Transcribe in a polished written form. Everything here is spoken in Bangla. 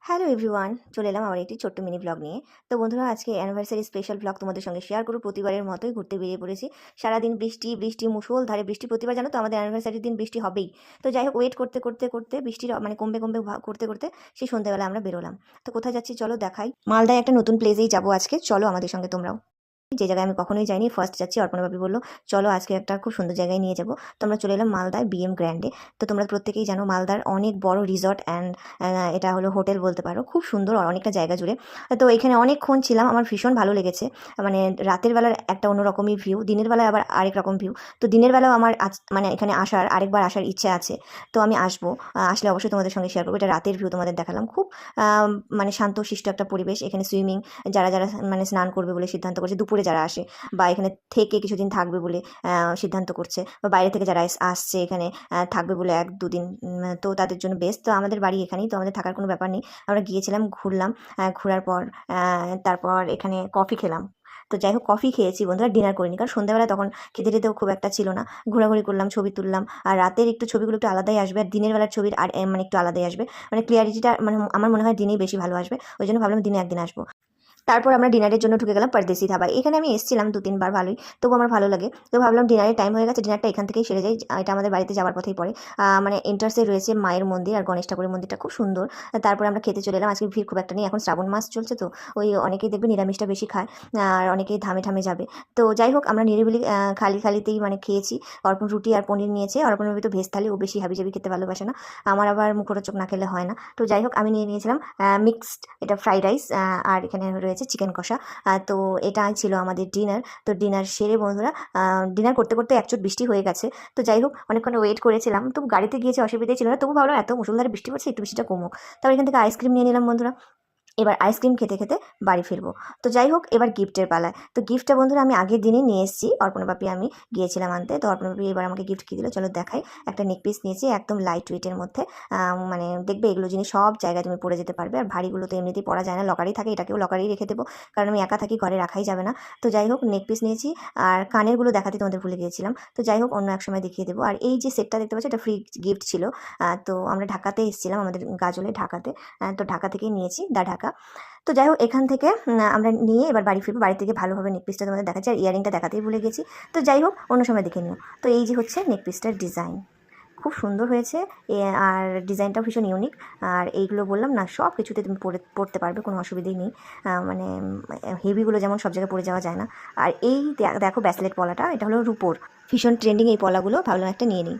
হ্যালো এভরিওয়ান, চলে এলাম আমার একটি ছোট্ট মিনি ব্লগ নিয়ে। তো বন্ধুরা, আজকে অ্যানিভার্সারি স্পেশাল ব্লগ তোমাদের সঙ্গে শেয়ার করব। প্রতিবারের মতোই ঘুরতে বেরিয়ে পড়েছি। সারাদিন বৃষ্টি বৃষ্টি মুষলধারে বৃষ্টি। প্রতিবার জানো তো আমাদের অ্যানিভার্সারির দিন বৃষ্টি হবেই। তো যাই হোক, ওয়েট করতে করতে করতে বৃষ্টির মানে কমবে কমবে করতে করতে সেই সন্ধ্যাবেলা আমরা বেরোলাম। তো কোথায় যাচ্ছি চলো দেখাই। মালদায় একটা নতুন প্লেসেই যাবো আজকে, চলো আমাদের সঙ্গে তোমরাও। যে জায়গায় আমি কখনোই যাইনি, ফার্স্ট যাচ্ছি। অর্পণা ভাবি বললো চলো আজকে একটা খুব সুন্দর জায়গায় নিয়ে যাবো। তো আমরা চলে এলাম মালদায় বিএম গ্র্যান্ডে। তো তোমরা প্রত্যেকেই জানো মালদার অনেক বড় রিসর্ট অ্যান্ড এটা হলো হোটেল বলতে পারো, খুব সুন্দর অনেকটা জায়গা জুড়ে। তো এখানে অনেকক্ষণ ছিলাম, আমার ভীষণ ভালো লেগেছে। মানে রাতের বেলার একটা অন্যরকমই ভিউ, দিনের বেলায় আবার আরেক রকম ভিউ। তো দিনের বেলাও আমার মানে এখানে আরেকবার আসার ইচ্ছে আছে। তো আমি আসবো, আসলে অবশ্যই তোমাদের সঙ্গে শেয়ার করবো। এটা রাতের ভিউ তোমাদের দেখালাম। খুব মানে শান্তশিষ্ট একটা পরিবেশ। এখানে সুইমিং, যারা যারা মানে স্নান করবে বলে সিদ্ধান্ত করছে, দুপুরে যারা আসে বা এখানে থেকে কিছুদিন থাকবে বলে সিদ্ধান্ত করছে, বা বাইরে থেকে যারা আসছে এখানে থাকবে বলে 1-2 দিন, তো তাদের জন্য বেস্ট। তো আমাদের বাড়ি এখানেই, তো আমাদের থাকার কোনো ব্যাপার নেই। আমরা গিয়েছিলাম, ঘুরলাম। ঘোরার পর তারপর এখানে কফি খেলাম। তো যাই হোক, কফি খেয়েছি বন্ধুরা, ডিনার করিনি, কারণ সন্ধ্যাবেলা তখন খেতে টেতেও খুব একটা ছিল না। ঘোরাঘুরি করলাম, ছবি তুললাম। আর রাতের একটু ছবিগুলো একটু আলাদাই আসবে, আর দিনের বেলার ছবির আর মানে একটু আলাদাই আসবে। মানে ক্লিয়ারিটিটা মানে আমার মনে হয় দিনেই বেশি ভালো আসবে। ওই জন্য ভাবলাম দিনে একদিন আসবো। তারপর আমরা ডিনারের জন্য ঢুকে গেলাম পরদেশি ধাবায়। এখানে আমি এসেছিলাম 2-3 বার, ভালোই, তবু আমার ভালো লাগে। তো ভাবলাম ডিনারের টাইম হয়ে গেছে, ডিনারটা এখান থেকেই সেরে যাই। এটা আমাদের বাড়িতে যাওয়ার পথেই পড়ে। মানে এন্ট্রান্সে রয়েছে মায়ের মন্দির আর গণেশ ঠাকুরের মন্দিরটা খুব সুন্দর। তারপরে আমরা খেতে চলে এলাম। আজকে ভিড় খুব একটা নেই, এখন শ্রাবণ মাস চলছে, তো ওই অনেকেই দেখবে নিরামিষটা বেশি খায়, আর অনেকেই ধামে ঠামে যাবে। তো যাই হোক, আমরা নিরিবিলি খালি খালিতেই মানে খেয়েছি। অর্পণ রুটি আর পনির নিয়েছে। অর্পণ ভাবি তো ভেজ থালি, ও বেশি হাবিজাবি খেতে ভালোবাসে না। আমার আবার মুখরোচক না খেলে হয় না। তো যাই হোক, আমি নিয়ে নিয়েছিলাম মিক্সড, এটা ফ্রাইড রাইস, আর এখানে রয়েছে চিকেন কষা। তো এটাই ছিল আমাদের ডিনার। তো ডিনার সেরে বন্ধুরা, ডিনার করতে করতে একচুট বৃষ্টি হয়ে গেছে। তো যাই হোক, অনেকক্ষণ ওয়েট করেছিলাম, তবু গাড়িতে গিয়েছে, অসুবিধাই ছিল না। তবু ভাবলাম এত মুষলধারে বৃষ্টি পড়ছে, একটু বৃষ্টিটা কমুক। তারপর এখান থেকে আইসক্রিম নিয়ে নিলাম বন্ধুরা। এবার আইসক্রিম খেতে খেতে বাড়ি ফিরবো। তো যাই হোক, এবার গিফটের পালায়। তো গিফটটা বন্ধুরা আমি আগের দিনই নিয়ে এসেছি, অর্পণা বাপি আমি গিয়েছিলাম আনতে। তো অর্পণা বাপি এবার আমাকে গিফট কী দিল চলো দেখাই। একটা নেক পিস নিয়েছি একদম লাইট ওয়েটের মধ্যে। মানে দেখবে এগুলো জিনিস সব জায়গায় তুমি পরে যেতে পারবে। আর ভারীগুলো তো এমনিতেই পরা যায় না, লকারেই থাকে, এটাকেও লকারেই রেখে দেবো, কারণ আমি একা থাকি, ঘরে রাখাই যাবে না। তো যাই হোক, নেক পিস নিয়েছি। আর কানেরগুলো দেখাতে তোমাদের ভুলে গিয়েছিলাম। তো যাই হোক, অন্য এক সময় দেখিয়ে দেবো। আর এই যে সেটটা দেখতে পাচ্ছি, এটা ফ্রি গিফট ছিল। তো আমরা ঢাকাতে এসেছিলাম, আমাদের গাজলে ঢাকাতে। তো ঢাকা থেকেই নিয়েছি, দা ঢাকা। তো যাই হোক, এখান থেকে আমরা নিয়ে এবার বাড়ি ফিরবো। বাড়ি থেকে ভালোভাবে নেক পিসটা তোমাদের দেখাচ্ছি, আর ইয়ারিংটা দেখাতেই ভুলে গেছি। তো যাই হোক, অন্য সময় দেখে নিও। তো এই যে হচ্ছে নেক পিসটার ডিজাইন, খুব সুন্দর হয়েছে। আর ডিজাইনটাও ভীষণ ইউনিক। আর এইগুলো বললাম না, সব কিছুতে তুমি পরতে পারবে, কোনো অসুবিধাই নেই। মানে হেভিগুলো যেমন সব জায়গায় পরে যাওয়া যায় না। আর এই দেখো ব্যাসলেট পলাটা, এটা হলো রুপোর, ভীষণ ট্রেন্ডিং এই পলাগুলো, ভাবলাম একটা নিয়ে নিই।